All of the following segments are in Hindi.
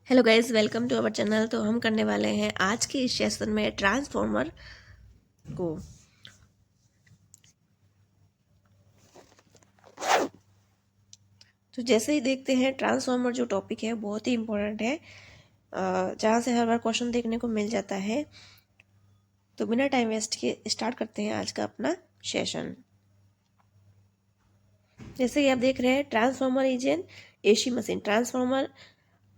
Hello guys, welcome to our channel. तो हम करने वाले हैं आज की इस सेशन में ट्रांसफॉर्मर को। तो जैसे ही देखते हैं, ट्रांसफॉर्मर जो टॉपिक है बहुत ही इम्पोर्टेंट है, जहाँ से हर बार क्वेश्चन देखने को मिल जाता है। तो बिना टाइम वेस्ट के स्टार्ट करते हैं आज का अपना सेशन। जैसे कि आप देख रहे हैं, transformer is an AC machine. Transformer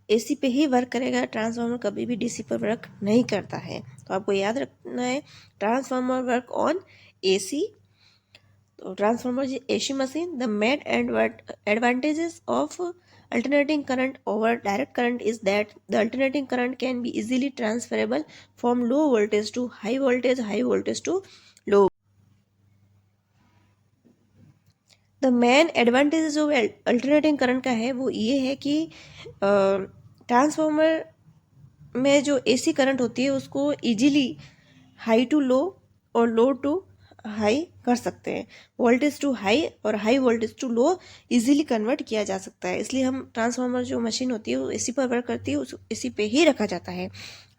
AC पे ही वर्क करेगा, ट्रांसफार्मर कभी भी डीसी पर वर्क नहीं करता है। तो आपको याद रखना है, ट्रांसफार्मर वर्क ऑन एसी। तो transformer is AC machine. The main advantages of alternating current over direct current is that the alternating current can be easily transferable from low voltage to high voltage to low. The main advantage जो अल्टरनेटिंग करंट का है वो ये है कि ट्रांसफार्मर में जो एसी करंट होती है उसको इजीली हाई टू लो और लो टू हाई कर सकते हैं। वोल्टेज टू हाई और high voltage to low easily convert किया जा सकता है। इसलिए हम ट्रांसफार्मर जो मशीन होती है वो एसी पर वर्क करती है, उस एसी पे ही रखा जाता है।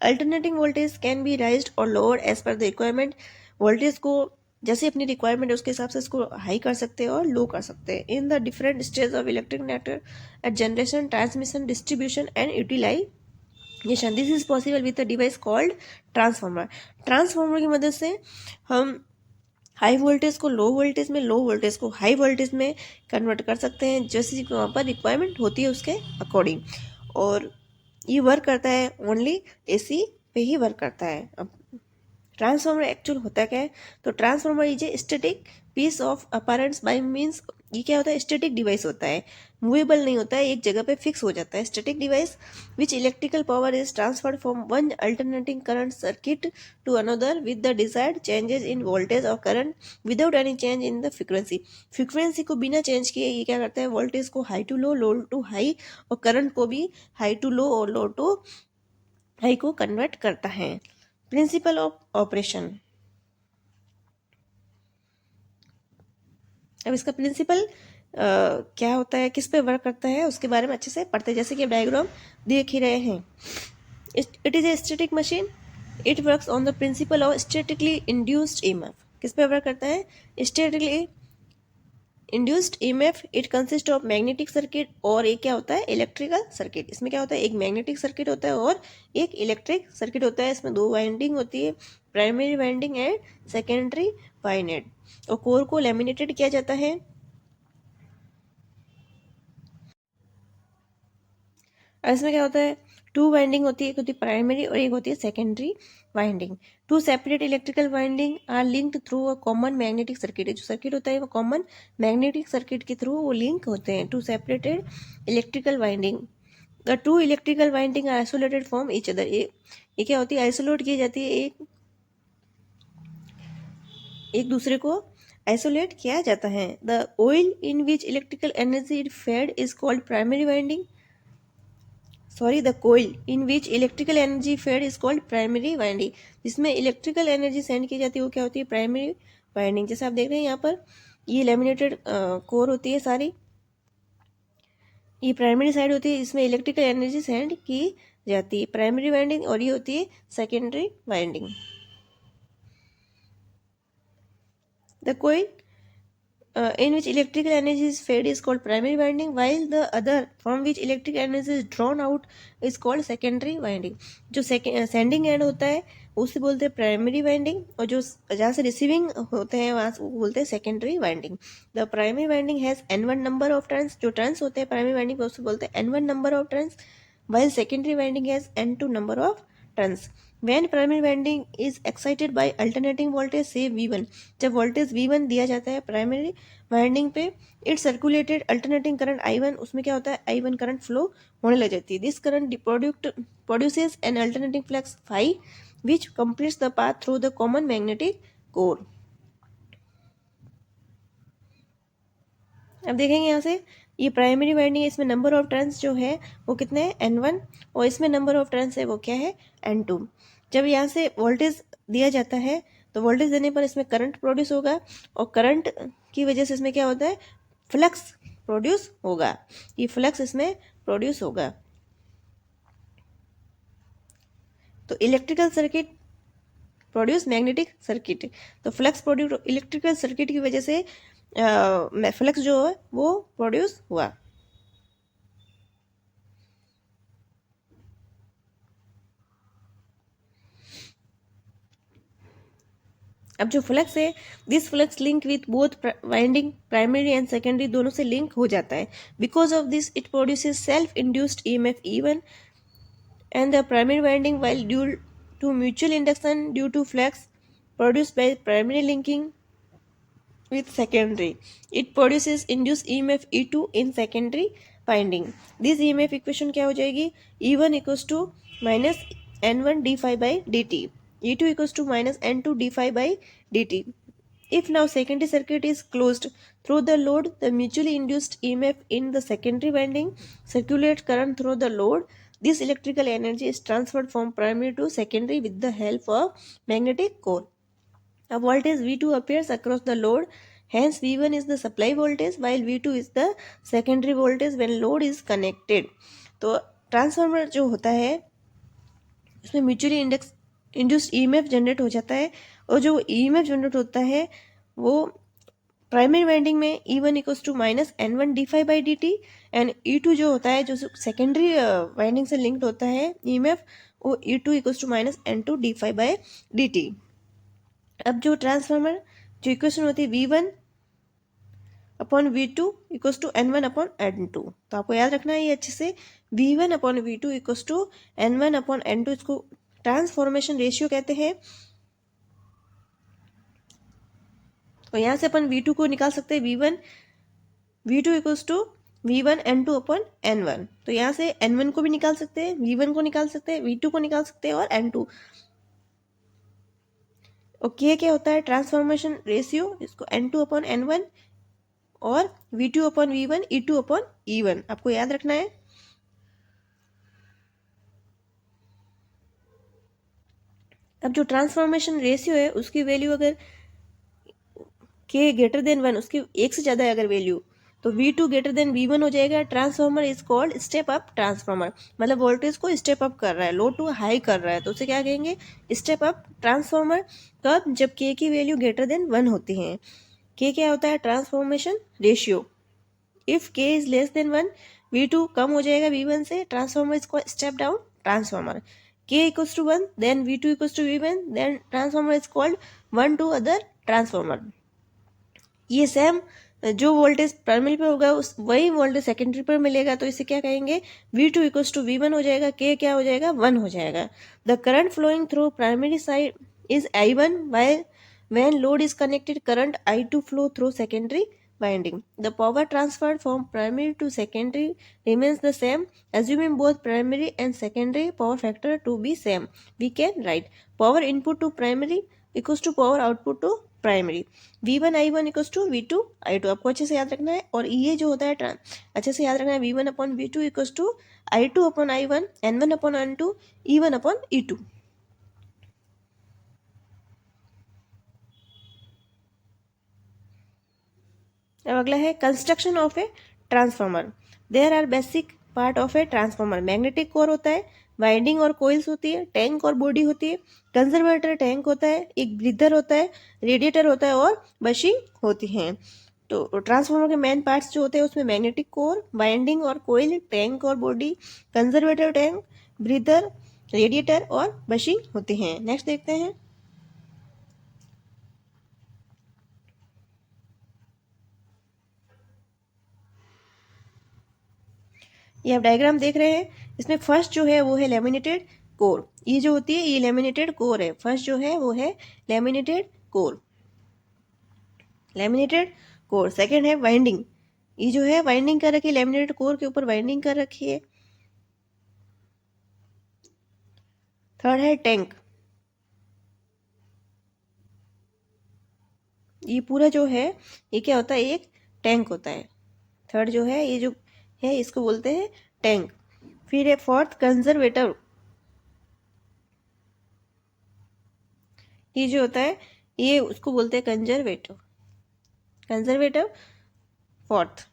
Alternating voltage can be raised और lower as per the requirement. Voltage को जैसे अपनी रिक्वायरमेंट है उसके हिसाब से इसको हाई कर सकते हैं और लो कर सकते हैं। In the different stage of electric network at generation, transmission, distribution and utilization, this is possible with a device called transformer. Transformer की मदद से हम हाई वोल्टेज को लो वोल्टेज में, लो वोल्टेज को हाई वोल्टेज में कन्वर्ट कर सकते हैं, जैसे वहाँ पर रिक्वायरमेंट होती है उसके अकॉर्डिंग। और ये वर्क करता है ओनली एसी पे ही वर्क करता है। अब ट्रांसफार्मर एक्चुअल होता क्या है? तो transformer is a static piece of apparatus by means, ये क्या होता है? स्टैटिक डिवाइस होता है, मूवेबल नहीं होता है, एक जगह पे फिक्स हो जाता है। Static device which electrical power is transferred from one alternating current circuit to another with the desired changes in voltage और current without any change in the frequency. Frequency को बिना चेंज किए ये क्या करता है? वोल्टेज को high to low to high और करंट को भी हाई टू लो और लो टू हाई को कन्वर्ट करता है। Principle of operation. अब इसका प्रिंसिपल क्या होता है, किस पे वर्क करता है, उसके बारे में अच्छे से पढ़ते हैं। जैसे कि डायग्राम देख ही रहे हैं, it is a static machine. It works on the principle of statically induced EMF. किस पे वर्क करता है? Statically induced EMF. It consist of magnetic circuit और एक क्या होता है? Electrical circuit. इसमें क्या होता है? एक मैग्नेटिक सर्किट होता है और एक इलेक्ट्रिक सर्किट होता है। इसमें दो वाइंडिंग होती है, primary winding and secondary winded. और कोर को लैमिनेटेड किया जाता है। और इसमें क्या होता है? टू वाइंडिंग होती है, एक होती है प्राइमरी और एक होती है secondary winding. Two separate electrical winding are linked through a common magnetic circuit. जो सर्किट होता है वो कॉमन मैग्नेटिक सर्किट के थ्रू वो लिंक होते हैं। Two separated electrical winding, the two electrical winding are isolated from each other. ये क्या होती है? आइसोलेट की जाती है, एक दूसरे को आइसोलेट किया जाता है। The oil in which electrical energy is fed is called primary winding. The coil in which electrical energy fed is called primary winding. जिसमें इलेक्ट्रिकल एनर्जी सेंड की जाती है वो क्या होती है? Primary winding. जैसे आप देख रहे हैं यहाँ पर, ये लेमिनेटेड कोर होती है सारी, ये प्राइमरी साइड होती है, इसमें इलेक्ट्रिकल एनर्जी सेंड की जाती है, प्राइमरी वाइंडिंग। और ये होती है secondary winding. The coil in which electrical energy is fed is called primary winding, while the other from which electric energy is drawn out is called secondary winding. जो सेंडिंग एंड होता है उसे बोलते हैं प्राइमरी वाइंडिंग, और जो जहाँ से रिसीविंग होते हैं वहाँ वो बोलते हैं secondary winding. The primary winding has n1 number of turns. जो टर्न्स होते हैं प्राइमरी वाइंडिंग में उसे बोलते हैं n1 number of turns, while secondary winding has n2 number of turns. When primary winding is excited by alternating voltage say V1, जब voltage V1 दिया जाता है प्राइमरी वाइंडिंग पे, it circulated alternating current I1, उसमें क्या होता है? I1 करंट फ्लो होने लग जाती है। This current produces an alternating flux phi which completes the path through the common magnetic core. अब देखेंगे यहाँ से, ये प्राइमरी वाइंडिंग है, इसमें नंबर ऑफ टर्न्स जो है वो कितने हैं? n1, और इसमें नंबर ऑफ टर्न्स है वो क्या है? n2। जब यहाँ से वोल्टेज दिया जाता है तो वोल्टेज देने पर इसमें करंट प्रोड्यूस होगा, और करंट की वजह से इसमें क्या होता है? फ्लक्स प्रोड्यूस होगा। ये फ्लक्स इसमें प्रोड्यूस होगा। तो electrical circuit produce magnetic circuit, तो फ्लक्स प्रोड्यूस इलेक्ट्रिकल सर्किट की वजह से फ्लक्स जो है वो प्रोड्यूस हुआ। अब जो फ्लक्स है, this flux link with both winding primary and secondary दोनों से लिंक हो जाता है। Because of this it produces self induced EMF even and the primary winding, while due to mutual induction due to flux produced by primary linking with secondary, it produces induced EMF E2 in secondary winding. This EMF equation क्या हो जाएगी, E1 equals to minus N1 d phi by dt, E2 equals to minus N2 d phi by dt. If now secondary circuit is closed through the load, the mutually induced EMF in the secondary winding circulates current through the load. This electrical energy is transferred from primary to secondary with the help of magnetic core. A voltage V2 appears across the load. Hence V1 is the supply voltage while V2 is the secondary voltage when load is connected. तो ट्रांसफार्मर जो होता है उसमें म्यूचुअली इंड्यूस्ड ईएमएफ जनरेट हो जाता है, और जो ईएमएफ जनरेट होता है वो प्राइमरी वाइंडिंग में E1 equals to minus N1 d phi by dt, and E2 जो होता है जो सेकेंडरी वाइंडिंग से लिंक्ड होता है ईएमएफ, वो E2 equals to minus N2 d phi by dt। अब जो ट्रांसफार्मर जो इक्वेशन होती है V1 upon V2 equals to N1 upon N2, तो आपको याद रखना है ये अच्छे से, V1 upon V2 equals to N1 upon N2, इसको ट्रांसफॉर्मेशन रेशियो कहते हैं। और यहाँ से अपन V2 को निकाल सकते हैं, V2 equals to V1 N2 upon N1, तो यहाँ से N1 को भी निकाल सकते हैं, V1 को निकाल सकते हैं, V2 को निकाल सकते हैं और N2। और K क्या होता है, ट्रांसफॉर्मेशन रेशियो, इसको N2 अपॉन N1 और V2 upon V1 E2 upon E1 आपको याद रखना है। अब जो ट्रांसफॉर्मेशन रेशियो है उसकी वैल्यू अगर K ग्रेटर देन 1, उसकी एक से ज़्यादा है अगर वैल्यू, तो V2 ग्रेटर देन V1 हो जाएगा। Transformer is called step up transformer, मतलब वोल्टेज को स्टेप अप कर रहा है, लो टू हाई कर रहा है, तो उसे क्या कहेंगे, स्टेप अप ट्रांसफॉर्मर। कब, जब K की वैल्यू ग्रेटर देन 1 होती है। K क्या होता है, transformation ratio. If K is less than 1, V2 कम हो जाएगा V1 से, transformer is called step down transformer. K equals to 1, then V2 equals to V1, then transformer is called 1 to other transformer. ये सेम जो वोल्टेज प्राइमरी पे होगा उस वही वोल्टेज सेकेंडरी पर मिलेगा, तो इसे क्या कहेंगे, V2 इक्वल्स टू V1 हो जाएगा, K क्या हो जाएगा, 1 हो जाएगा। The current flowing through primary side is I1 while when load is connected current I2 flow through secondary winding. The power transferred from primary to secondary remains the same. Assuming both primary and secondary power factor to be same, we can write power input to primary equals to power output to primary, V1 I1 equals to V2 I2 आपको अच्छे से याद रखना है। और ये जो होता है अच्छे से याद रखना है, V1 upon V2 equals to I2 upon I1, N1 upon N2, E1 upon E2। अब अगला है construction of a transformer. There are basic part of a transformer. Magnetic core होता है, वाइंडिंग और कोइल्स होती है, टैंक और बॉडी होती है, कंजर्वेटर टैंक होता है, एक ब्रीदर होता है, रेडिएटर होता है और बशिंग होती है। तो ट्रांसफार्मर के मेन पार्ट्स जो होते हैं उसमें मैग्नेटिक कोर, वाइंडिंग और कोइल, टैंक और body, conservator tank, breather, radiator और बशिंग होती हैं। नेक्स्ट देखते हैं। ये आप डायग्राम देख रहे हैं, इसमें फर्स्ट जो है वो है लेमिनेटेड कोर। ये जो होती है ये लेमिनेटेड कोर है, फर्स्ट जो है वो है laminated core, laminated core. Second है वाइंडिंग, ये जो है वाइंडिंग कर रखी है, लेमिनेटेड कोर के ऊपर वाइंडिंग कर रखी है। थर्ड है टैंक, ये पूरा जो है ये क्या होता है, एक टैंक होता है। थर्ड जो है ये जो है इसको बोलते हैं टैंक। फिर है फोर्थ कंजर्वेटर, ये जो होता है ये उसको बोलते हैं कंजर्वेटर, कंजर्वेटर फोर्थ।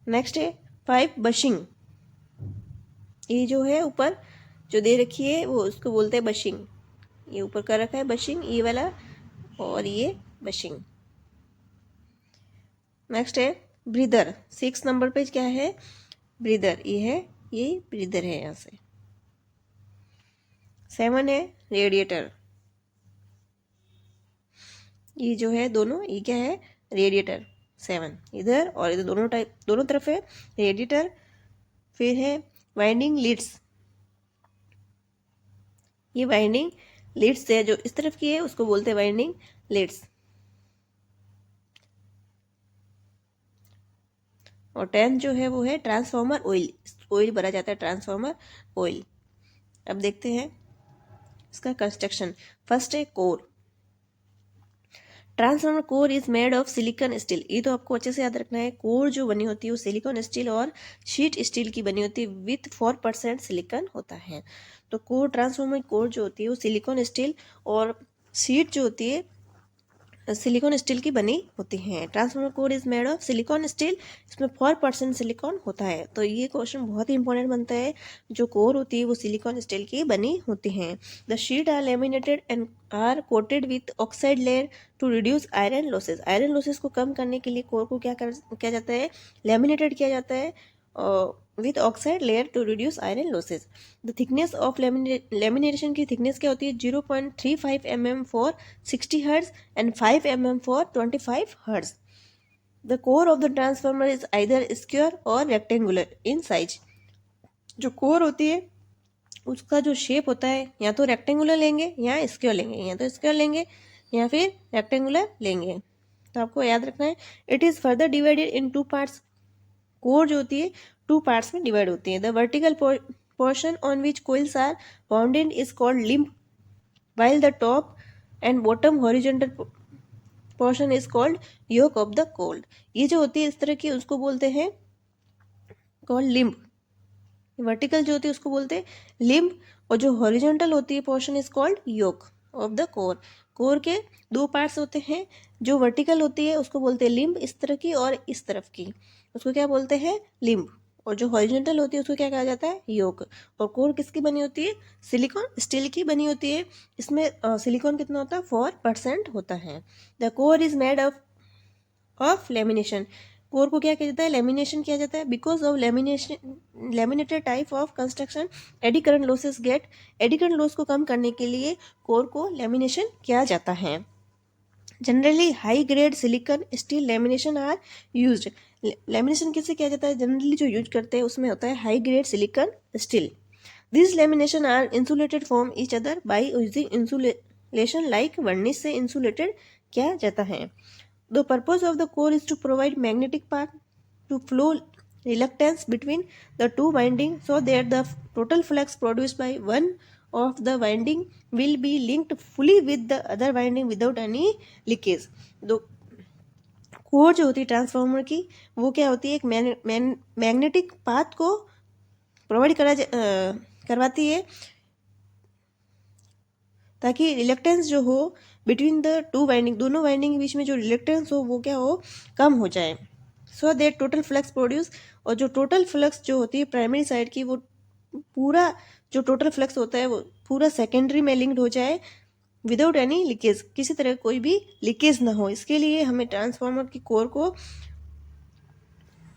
नेक्स्ट है पाइप बशिंग, ये जो है ऊपर जो दे रखी है वो उसको बोलते हैं बशिंग। ये ऊपर कर रखा है बशिंग, ये वाला, और ये बशिंग। नेक्स्ट है ब्रीदर। 6 नंबर पे क्या है? ब्रीदर। ये है, ये ब्रीदर है यहाँ से। 7 है रेडिएटर। ये जो है दोनों, ये क्या है? रेडिएटर। 7 इधर और इधर दोनों टाइप, दोनों तरफ है रेडिएटर। फिर है वाइंडिंग लीड्स। ये वाइंडिंग लीड्स है, जो इस तरफ की है उसको बोलते हैं वाइंडिंग लीड्स। और 10 जो है वो है ट्रांसफार्मर ऑयल। ऑयल भरा जाता है ट्रांसफार्मर ऑयल। अब देखते हैं इसका कंस्ट्रक्शन। फर्स्ट है core. Transformer core is made of silicon steel. ये तो आपको अच्छे से याद रखना है। कोर जो बनी होती है वो सिलिकॉन स्टील और शीट स्टील की बनी होती है विथ 4% सिलिकॉन होता है। तो कोर, ट्रांसफार्मर कोर जो होती है वो सिलिकॉन स्टील और शीट जो होती है सिलिकॉन स्टील की बनी होती है। Transformer core is made of silicon steel, इसमें 4% सिलिकॉन होता है। तो ये क्वेश्चन बहुत ही इंपॉर्टेंट बनता है। जो कोर होती है वो सिलिकॉन स्टील की बनी होती है। The sheet are laminated and are coated with oxide layer to reduce iron losses. Iron losses को कम करने के लिए कोर को क्या जाता है? लेमिनेटेड किया जाता है with oxide layer to reduce iron losses. The thickness of lamination की thickness क्या होती है? 0.35 mm for 60 Hz and 5 mm for 25 Hz. The core of the transformer is either square or rectangular in size. जो core होती है उसका जो शेप होता है या तो रेक्टेंगुलर लेंगे या स्क्वायर लेंगे, या तो स्क्वायर लेंगे या फिर रेक्टेंगुलर लेंगे। तो आपको याद रखना है। It is further divided in 2 parts. Core जो होती है 2 पार्ट्स में डिवाइड होती है। The vertical portion on which coils are bounded is called limb, while the top and bottom horizontal portion is called yoke of the coil. ये जो होती है इस तरह की उसको बोलते हैं कॉल्ड लिम्ब। वर्टिकल जो होती है उसको बोलते हैं लिम्ब, और जो हॉरिजॉन्टल होती है portion is called yoke of the core. Core के 2 पार्ट्स होते हैं। जो वर्टिकल होती है उसको बोलते हैं लिम्ब, इस तरह की और इस तरफ की, उसको क्या बोलते हैं? लिम्ब। और जो हॉरिजॉन्टल होती है उसको क्या कहा जाता है? योक। और कोर किसकी बनी होती है? सिलिकॉन स्टील की बनी होती है। इसमें सिलिकॉन कितना होता है? 4% होता है। The core is made of lamination. Core को क्या किया जाता है? लेमिनेशन किया जाता है। Because of laminated type of construction eddy current losses get. Eddy current loss को कम करने के लिए कोर को लेमिनेशन किया जाता है। Generally high grade silicon steel lamination are used. Lamination किससे किया जाता है? जनरली जो यूज करते हैं उसमें होता है high grade silicon steel. This lamination are insulated from each other by using insulation like varnish से इंसुलेटेड किया जाता है। The purpose of the core is to provide magnetic path to flow reluctance between the two windings so that the total flux produced by one of the winding will be linked fully with the other winding without any leakage. दो कोर जो होती है ट्रांसफार्मर की वो क्या होती है? एक मैग्नेटिक पाथ को प्रोवाइड करवाती है ताकि रिलक्टेंस जो हो बिटवीन द 2 वाइंडिंग, दोनों वाइंडिंग के बीच में जो रिलक्टेंस हो वो क्या हो? कम हो जाए। So that total flux produce, और जो टोटल फ्लक्स जो होती है प्राइमरी साइड की वो पूरा जो टोटल फ्लक्स होता है वो पूरा सेकेंडरी में लिंक्ड हो जाए विदाउट एनी लीकेज, किसी तरह कोई भी लीकेज ना हो। इसके लिए हमें ट्रांसफार्मर की कोर को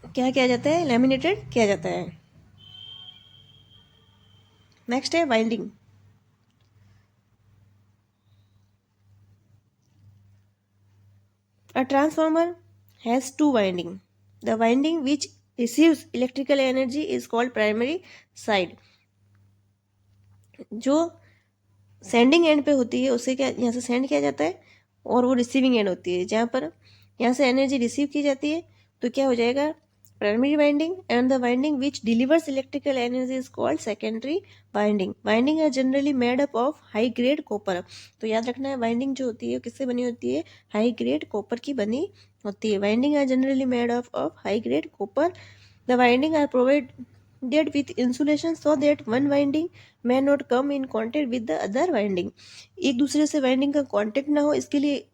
क्या किया जाता है? लैमिनेटेड किया जाता है। नेक्स्ट है winding. A transformer has 2 windings. The winding which receives electrical energy is called primary side. जो सेंडिंग एंड पे होती है उसे क्या यहाँ से सेंड किया जाता है, और वो रिसीविंग एंड होती है जहाँ पर यहाँ से एनर्जी रिसीव की जाती है। तो क्या हो जाएगा? Primary winding. And the winding which delivers electrical energy is called secondary winding. Winding are generally made up of high grade copper. तो याद रखना है वाइंडिंग जो होती है किससे बनी होती है? हाई ग्रेड कॉपर की बनी होती है। Winding are generally made up of high grade copper. The winding are provided with insulation so that one winding may not come in contact with the other winding. एक दूसरे से वाइंडिंग का कांटेक्ट ना हो, इसके लिए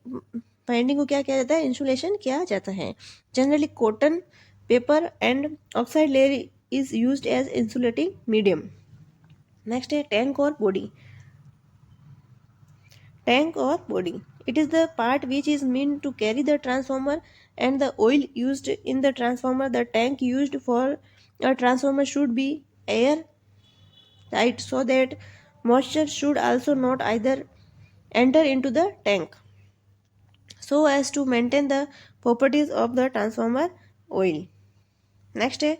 वाइंडिंग को क्या किया जाता है? इंसुलेशन किया जाता है। Generally cotton, paper and oxide layer is used as insulating medium. Next है टैंक और बॉडी। टैंक और body, it is the part which is mean to carry the transformer and the oil used in the transformer. The tank used for a transformer should be air tight so that moisture should also not either enter into the tank so as to maintain the properties of the transformer oil. Next है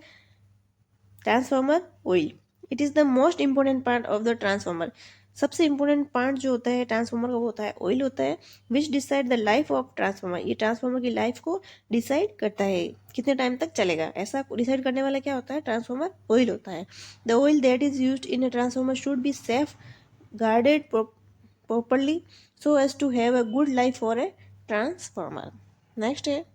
transformer oil, it is the most important part of the transformer. सबसे इंपॉर्टेंट पार्ट जो होता है ट्रांसफॉर्मर का वो होता है ऑयल होता है, which decide the life of transformer. ये ट्रांसफॉर्मर की लाइफ को डिसाइड करता है, कितने टाइम तक चलेगा, ऐसा डिसाइड करने वाला क्या होता है, ट्रांसफॉर्मर ऑयल होता है। The oil that is used in a transformer should be safe guarded properly so as to have a good life for a transformer. Next है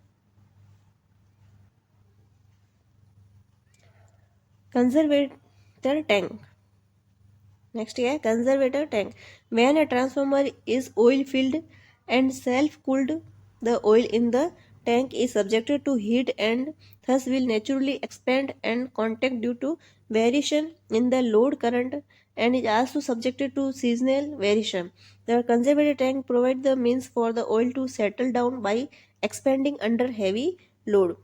कंजर्वेटर टैंक। नेक्स्ट है conservator tank. When a transformer is oil filled and self cooled the oil in the tank is subjected to heat and thus will naturally expand and contract due to variation in the load current and is also subjected to seasonal variation. The conservative tank provides the means for the oil to settle down by expanding under heavy load.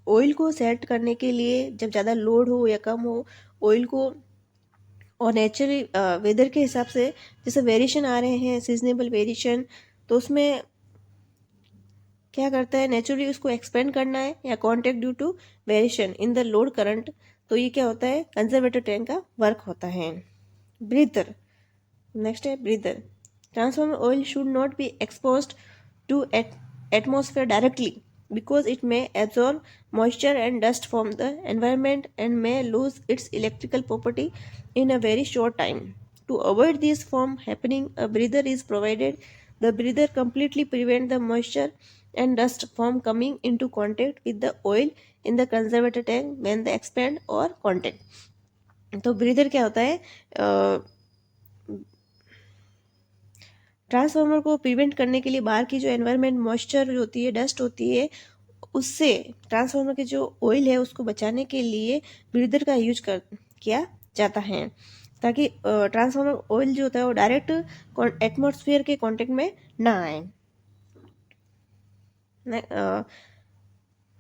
Oil को सेट करने के लिए जब ज़्यादा लोड हो या कम हो, ऑयल को और नेचुरली वेदर के हिसाब से जैसे वेरिएशन आ रहे हैं, सीजनेबल वेरिएशन, तो उसमें क्या करता है, नेचुरली उसको एक्सपेंड करना है या contact due to variation in the load current, तो ये क्या होता है, कंजर्वेटर टैंक का वर्क होता है। ब्रीदर, नेक्स्ट है breather. Transformer oil should not be exposed to atmosphere directly because it may absorb moisture and dust from the environment and may lose its electrical property in a very short time. To avoid this from happening, a breather is provided. The breather completely prevents the moisture and dust from coming into contact with the oil in the conservator tank when they expand or contact. तो ब्रीदर क्या होता है, ट्रांसफार्मर को प्रिवेंट करने के लिए बाहर की जो एनवायरनमेंट मॉइस्चर होती है, डस्ट होती है, उससे ट्रांसफार्मर के जो ऑयल है उसको बचाने के लिए ब्रीदर का यूज किया जाता है, ताकि ट्रांसफार्मर ऑयल जो होता है वो डायरेक्ट एटमॉस्फेयर के कांटेक्ट में ना आए।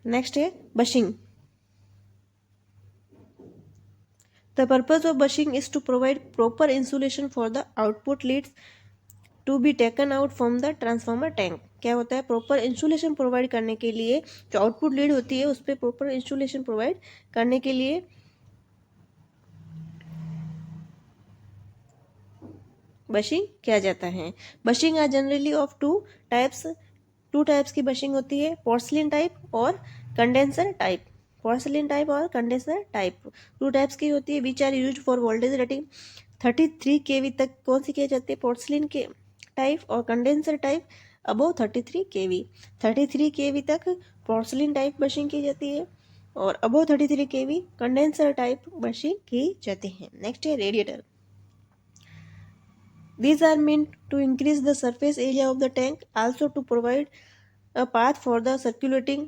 नेक्स्ट है bushing. The purpose of bushing is to provide proper insulation for the output leads to be taken out from the transformer tank. क्या होता है, प्रॉपर इंसुलेशन प्रोवाइड करने के लिए, जो आउटपुट लीड होती है उस पर प्रॉपर इंसुलेशन प्रोवाइड करने के लिए बशिंग किया जाता है। Bushing are generally of two types की बशिंग होती है, पोर्सलिन टाइप और कंडेंसर टाइप। पोर्सलिन टाइप और कंडेंसर टाइप 2 टाइप्स की होती है, which are used for voltage rating 33 kV तक कौन सी की जाती है, पोर्सलिन के टाइप, और condenser type above 33 kV। 33 kV तक पोर्सलिन टाइप बशिंग की जाती है और अबव 33 kV कंडेंसर टाइप बशिंग की जाती है। नेक्स्ट है radiator. These are meant to increase the surface area of the tank, also to provide a path for the circulating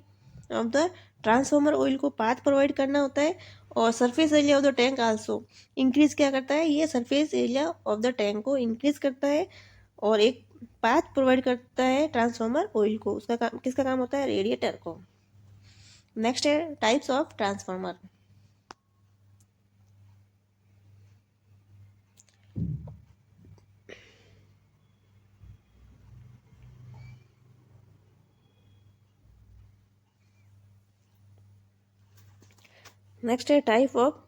of the transformer oil को पाथ प्रोवाइड करना होता है, और surface area of the tank also increase क्या करता है, ये surface area of the tank को इंक्रीज करता है और एक पाथ प्रोवाइड करता है ट्रांसफॉर्मर ऑयल को। उसका काम, किसका काम होता है, रेडिएटर को। नेक्स्ट है टाइप्स ऑफ ट्रांसफॉर्मर। Next है type of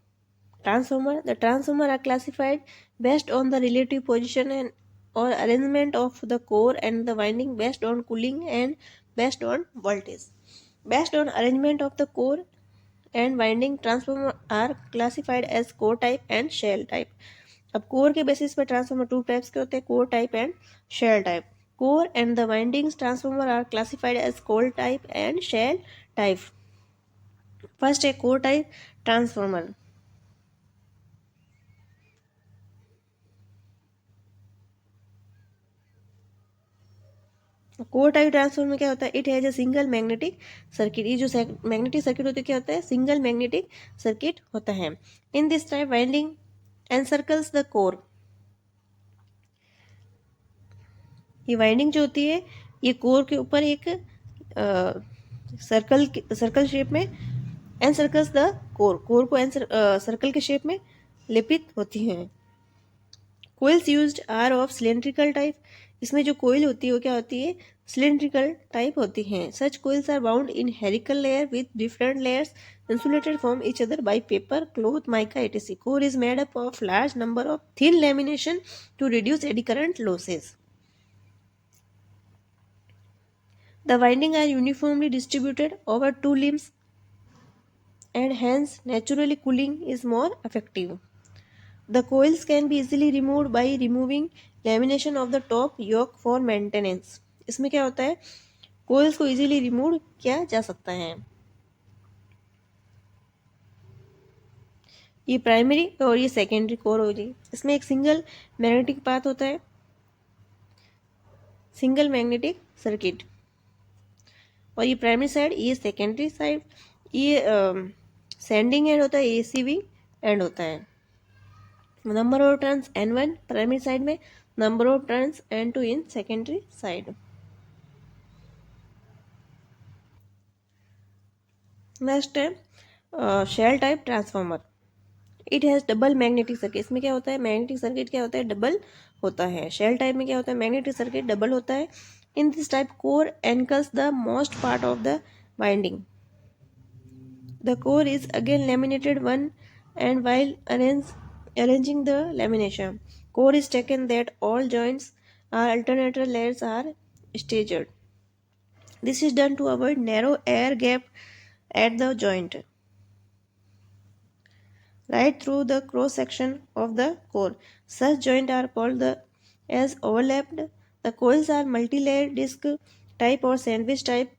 transformer. The transformer are classified based on the relative position and or arrangement of the core and the winding, based on cooling and based on voltage. Based on arrangement of the core and winding, transformer are classified as core type and shell type. अब कोर के बेसिस पर ट्रांसफॉर्मर 2 टाइप्स के होते हैं, core type and shell type. Core and the windings transformer are classified as core type and shell type. First है core type transformer. Core type transformer क्या होता है, it has a single magnetic circuit. ये जो मैग्नेटिक सर्किट होती है क्या होता है, सिंगल मैग्नेटिक सर्किट होता है। In this type winding encircles the core. ये वाइंडिंग जो होती है ये कोर के ऊपर एक सर्कल शेप में एनसर्कल्स द कोर, कोर को सर्कल के शेप में लेपित होती हैं. Coils used are of cylindrical type. इसमें जो कोइल होती है वो क्या होती है, सिलेंड्रिकल टाइप होती हैं. Such coils are bound in helical layer with different layers insulated from each other by paper, cloth, mica, etc. Core is made up of large number of thin lamination to reduce eddy current losses. The windings are uniformly distributed over two limbs and hence naturally cooling is more effective. The coils can be easily removed by removing lamination of the top yoke for maintenance. इसमें क्या होता है, coils को easily remove किया जा सकता है. ये प्राइमरी और ये सेकेंडरी कोर हो गई. इसमें एक सिंगल मैग्नेटिक पाथ होता है, सिंगल मैग्नेटिक सर्किट. और ये प्राइमरी साइड, ये सेकेंडरी साइड, ये सेंडिंग एंड होता है, ये रिसीविंग एंड होता है. Number of turns N1 primary side में, number of turns N2 in secondary side. Next है shell type transformer. It has double magnetic circuit. इसमें क्या होता है, मैग्नेटिक सर्किट क्या होता है, डबल होता है. शेल टाइप में क्या होता है, मैग्नेटिक सर्किट डबल होता है. In this type core encircles the most part of the winding. The core is again laminated one and while arranging the lamination, core is taken that all joints or alternator layers are staggered. This is done to avoid narrow air gap at the joint right through the cross section of the core. Such joints are called as overlapped. The coils are multi-layered disc type or sandwich type.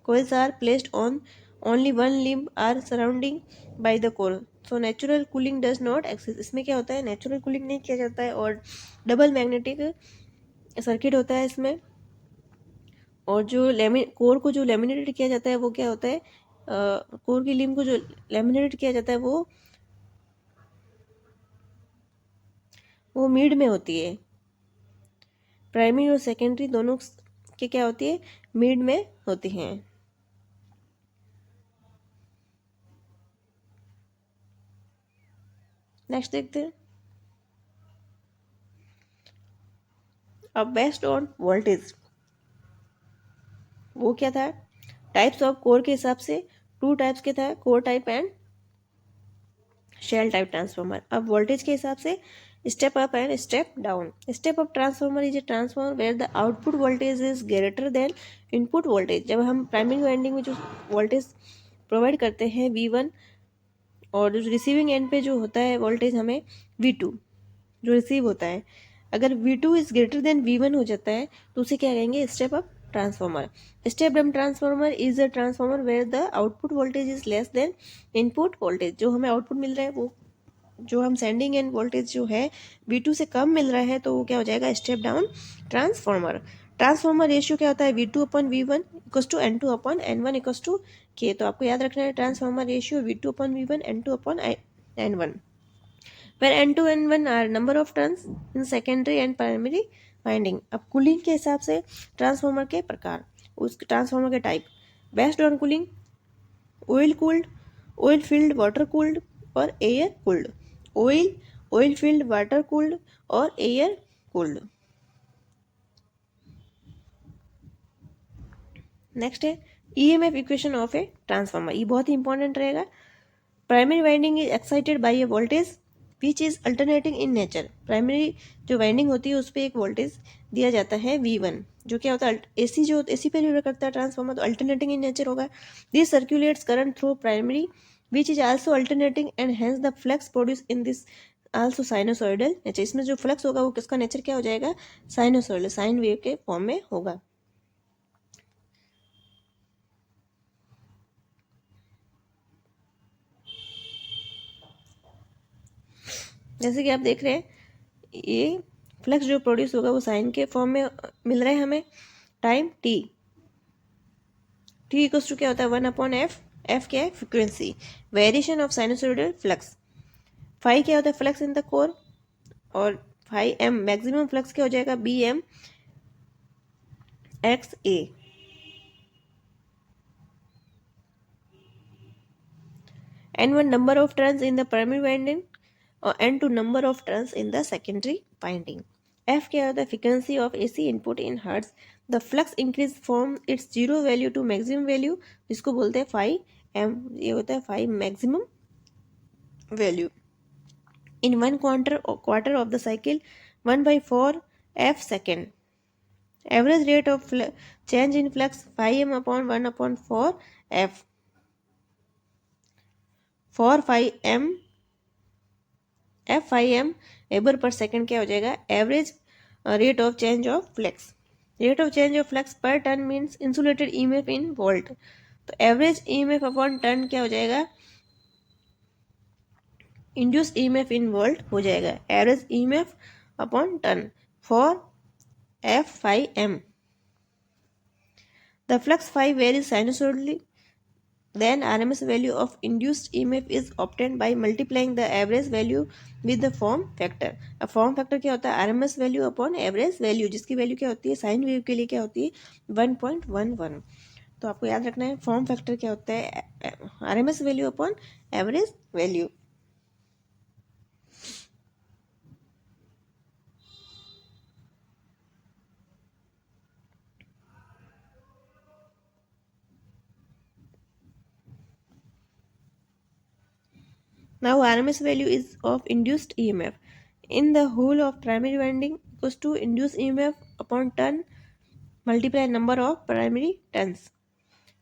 Coils are placed on only one limb are surrounding by the core. So natural cooling does not exist. इसमें क्या होता है, नेचुरल कूलिंग नहीं किया जाता है और डबल मैग्नेटिक सर्किट होता है इसमें. और जो कोर को जो लेमिनेटेड किया जाता है वो क्या होता है, कोर की लिम्ब को जो लेमिनेटेड किया जाता है वो मिड में होती है. प्राइमरी और सेकेंडरी दोनों के क्या होती है, मिड में होती हैं. नेक्स्ट देखते हैं. अब बेस्ड ऑन वोल्टेज, वो क्या था, टाइप्स ऑफ कोर के हिसाब से टू टाइप्स के था, core type and shell type transformer. अब वोल्टेज के हिसाब से step up and step down. Step up transformer is a transformer where the output voltage is greater than input voltage. जब हम प्राइमरी वाइंडिंग में जो वोल्टेज प्रोवाइड करते हैं V1 और जो रिसीविंग एंड पे जो होता है वोल्टेज हमें V2 जो रिसीव होता है, अगर V2 is greater then V1 हो जाता है तो उसे क्या कहेंगे, step up transformer. Step down transformer is a transformer where the output voltage is less than input voltage. जो हमें आउटपुट मिल रहा है वो जो हम सेंडिंग एंड वोल्टेज जो है V2 से कम मिल रहा है तो वो क्या हो जाएगा, step down transformer. Transformer ratio क्या होता है, V2/V1 equals to N2/N1 equals to K. तो आपको याद रखना है transformer ratio V2/V1 N2/N1 where N2 N1 are number of turns in secondary and primary winding. अब कूलिंग के हिसाब से ट्रांसफार्मर के प्रकार, उस ट्रांसफार्मर के type, based on cooling, oil cooled, oil filled water cooled और air cooled. Oil filled water cooled और एयर कूल्ड. नेक्स्ट है EMF equation of a transformer. ये बहुत ही इंपॉर्टेंट रहेगा. Primary winding is excited by a voltage which is alternating in nature. Primary जो वाइंडिंग होती है उस पर एक वोल्टेज दिया जाता है V1 जो क्या होता है, AC जो AC पे निर्भर करता है ट्रांसफार्मर, तो अल्टरनेटिंग इन नेचर होगा. This circulates current through primary which is also alternating and hence the flux produce in this also sinusoidal nature. इसमें जो फ्लक्स होगा वो किसका नेचर क्या हो जाएगा, साइनोसॉइडल, साइन वेव के फॉर्म में होगा. जैसे कि आप देख रहे हैं ये फ्लक्स जो प्रोड्यूस होगा वो साइन के फॉर्म में मिल रहा है हमें. टाइम T इक्वल्स टू क्या होता है 1/f. F क्या है, frequency, variation of sinusoidal flux. Phi क्या होता है फ्लक्स इन द कोर, और फाई एम मैक्सिमम फ्लक्स क्या हो जाएगा B m x A. N1 number of turns in the primary winding और N2 number of turns in the secondary winding। F क्या होता है frequency of AC input in hertz। The flux increase from its zero value to maximum value, जिसको बोलते हैं phi m, ये होता है phi maximum value in one quarter of the cycle 1/4 f second। Average rate of change in flux phi m upon 1/4 f। For phi m FIM weber per second क्या हो जाएगा average rate of change of flux. Rate of change of flux per turn means insulated EMF in volt, तो एवरेज ईएमएफ अपॉन टन क्या हो जाएगा इंड्यूस्ड ईएमएफ इन वोल्ट हो जाएगा average EMF upon turn for FIM। The flux phi varies sinusoidally, then RMS value of induced EMF is obtained by multiplying the average value with the form factor। अब फॉर्म फैक्टर क्या होता है RMS value upon average value, जिसकी वैल्यू क्या होती है साइन वेव के लिए क्या होती है 1.11। तो आपको याद रखना है फॉर्म फैक्टर क्या होता है RMS value upon average value. Now RMS value is of induced EMF in the whole of primary winding equals to induced EMF upon turn multiply number of primary turns।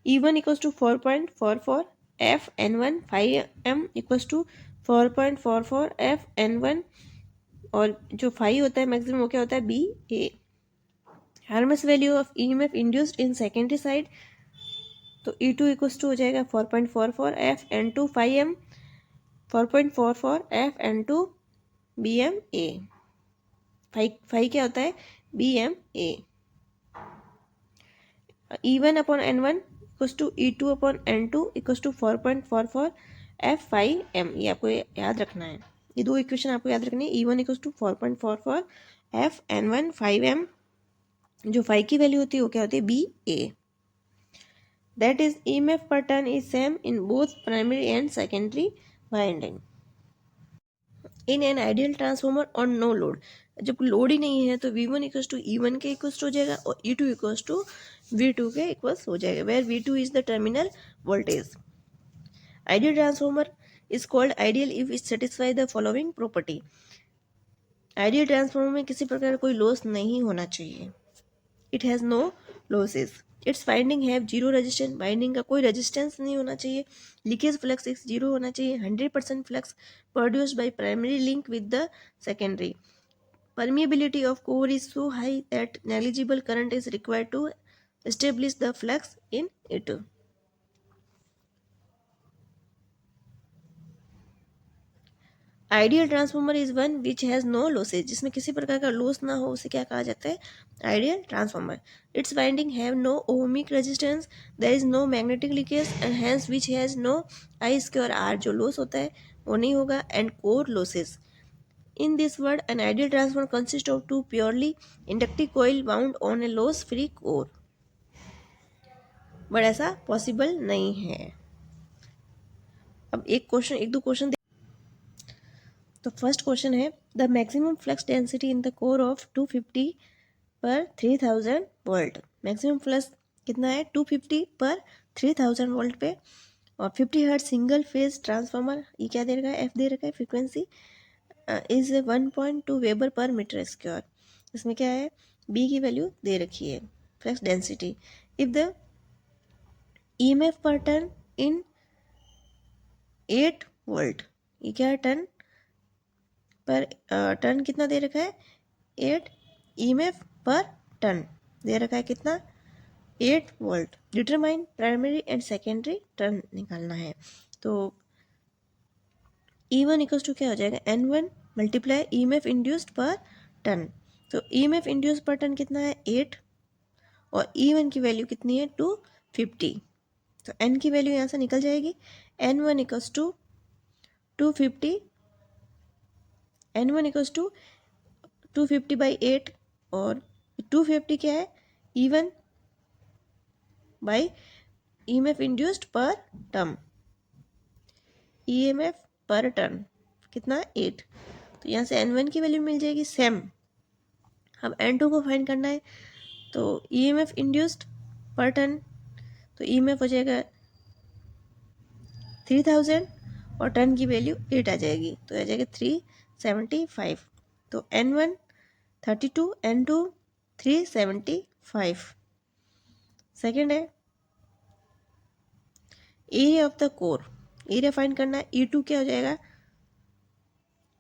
E1 equals to 4.44 F N1 phi m equals to 4.44 F N1, और जो फाई होता है मैक्सिमम वो क्या होता है B A. RMS value of EMF induced in secondary side, तो E2 इक्वल्स टू हो जाएगा 4.44 F N2 phi m 4.44 F N2 B m A. Phi क्या होता है B m A. E1 upon N1 equals to E2 upon N2 equals to 4.44 F5M। ये आपको याद रखना है, ये दो इक्वेशन आपको याद रखनी है। E1 equals to 4.44 FN1 5M, जो फाइव की वैल्यू होती है वो क्या होती है B A. That is EMF per turn is same in both primary and secondary winding. In an ideal transformer और नो लोड, जब लोड ही नहीं है तो V1 इक्वल्स टू E1 के इक्वल्स हो जाएगा और E2 इक्वल्स टू V2 के इक्वल्स हो जाएगा, where V2 is the terminal voltage. Ideal transformer is called ideal if it satisfy the following property. Ideal transformer में किसी प्रकार का कोई लॉस नहीं होना चाहिए, it has no losses. Its winding have zero resistance, winding का कोई रेजिस्टेंस नहीं होना चाहिए। लीकेज फ्लक्स एक जीरो होना चाहिए। 100% flux produced by primary link with the secondary. Permeability of core is so high that negligible current is required to establish the flux in it. Ideal transformer is one which has no losses, जिसमें किसी प्रकार का लॉस ना हो उसे क्या कहा जाता है ideal transformer. Its winding have no ohmic resistance, there is no magnetic leakage and hence which has no I square R, जो लॉस होता है वो नहीं होगा, and core losses. In this word an ideal transformer consist of two purely inductive coil bound on a loss free core, but ऐसा पॉसिबल नहीं है। अब एक दो क्वेश्चन। तो फर्स्ट क्वेश्चन है the maximum flux density in the core of 250 पर 3000 वोल्ट। मैक्सिमम फ्लक्स कितना है 250 पर 3000 वोल्ट पे, और 50 हर्ट्ज सिंगल फेज ट्रांसफार्मर, ये क्या दे रखा है एफ दे रखा है, frequency is 1.2 weber per metre square. इसमें क्या है बी की वैल्यू दे रखी है flux density. If the EMF per turn in 8 volt, ये क्या है टर्न पर टर्न कितना दे रखा है 8 EMF पर टर्न दे रखा है कितना 8 volt. Determine primary and secondary turn निकालना है, तो E1 इक्वल्स टू क्या हो जाएगा N1 मल्टीप्लाई EMF इंड्यूस्ड पर टर्न। तो EMF इंड्यूस्ड पर टर्न कितना है 8 और E1 की वैल्यू कितनी है 250, तो N की वैल्यू यहाँ से निकल जाएगी। N1 equals to 250 N1 equals to 250/8 और 250 क्या है, E1 बाई EMF इंड्यूस्ड पर टर्म, EMF पर टर्न कितना 8। तो यहाँ से N1 की वैल्यू मिल जाएगी सेम। अब N2 को फाइंड करना है, तो EMF इंड्यूस्ड पर टर्न, तो EMF हो जाएगा 3000 और टर्न की वैल्यू 8 आ जाएगी, तो आ जाएगा 375। तो N1 32, N2 375। सेकेंड है area of the core, area find करना है। E2 क्या हो जाएगा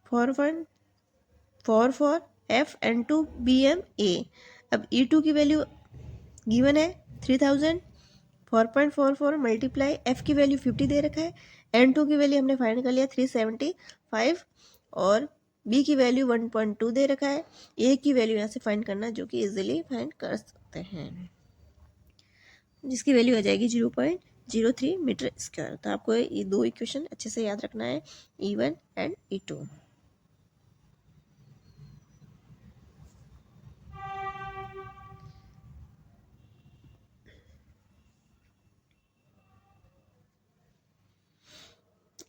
4.44 F/N2 BMA। अब E2 की वैल्यू गिवन है 3000, 4.44 मल्टीप्लाई F की वैल्यू 50 दे रखा है, N2 की वैल्यू हमने फाइंड कर लिया 375 और B की वैल्यू 1.2 दे रखा है। A की वैल्यू यहाँ से फाइंड करना जो कि इजीली फाइंड कर सकते हैं, जिसकी वैल्यू आ जाएगी 0.03 मीटर स्क्वायर। तो आपको ये दो इक्वेशन अच्छे से याद रखना है, E1 एंड E2।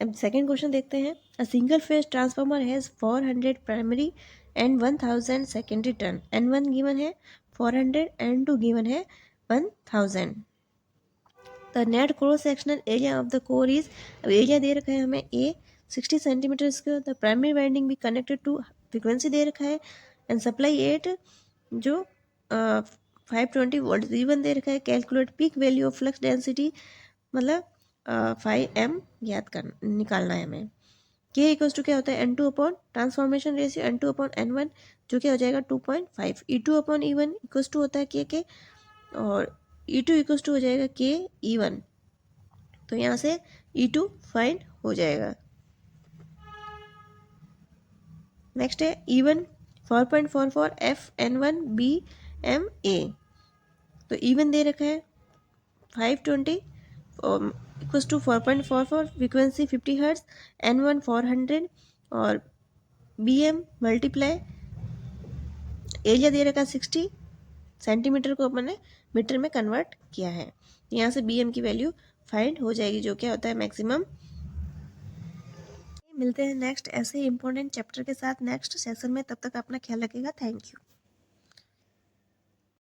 अब सेकेंड क्वेश्चन देखते हैं। A single phase transformer has 400 primary and 1000 secondary turn. N1 given है 400, N2 गिवन है 1000। The net cross sectional area of the core is, अब एरिया दे रखा है हमें A 60 centimetre square. The primary winding भी कनेक्टेड टू फ्रिक्वेंसी दे रखा है एंड सप्लाई 8 जो 520 वोल्ट इवन दे रखा है। Calculate peak value of flux density, मतलब 5m याद कर निकालना है हमें। K इक्वल्स टू क्या होता है N2 upon transformation ratio N2 upon N1 जो क्या हो जाएगा 2.5। E2 upon E1 equals to होता है K और E2 इक्वल्स टू हो जाएगा K E1। तो यहाँ से E2 फाइंड हो जाएगा। नेक्स्ट है E1 4.44 F/N1 BMA। तो E1 दे रखा है 520 equals to 4.44, frequency 50 hertz, N1 400 और BM मल्टीप्लाई एरिया दे रखा 60 सेंटीमीटर को अपने मीटर में कन्वर्ट किया है। यहाँ से BM की वैल्यू फाइंड हो जाएगी जो क्या होता है मैक्सिमम। मिलते हैं नेक्स्ट ऐसे इंपॉर्टेंट चैप्टर के साथ नेक्स्ट सेशन में, तब तक अपना ख्याल रखिएगा। Thank you.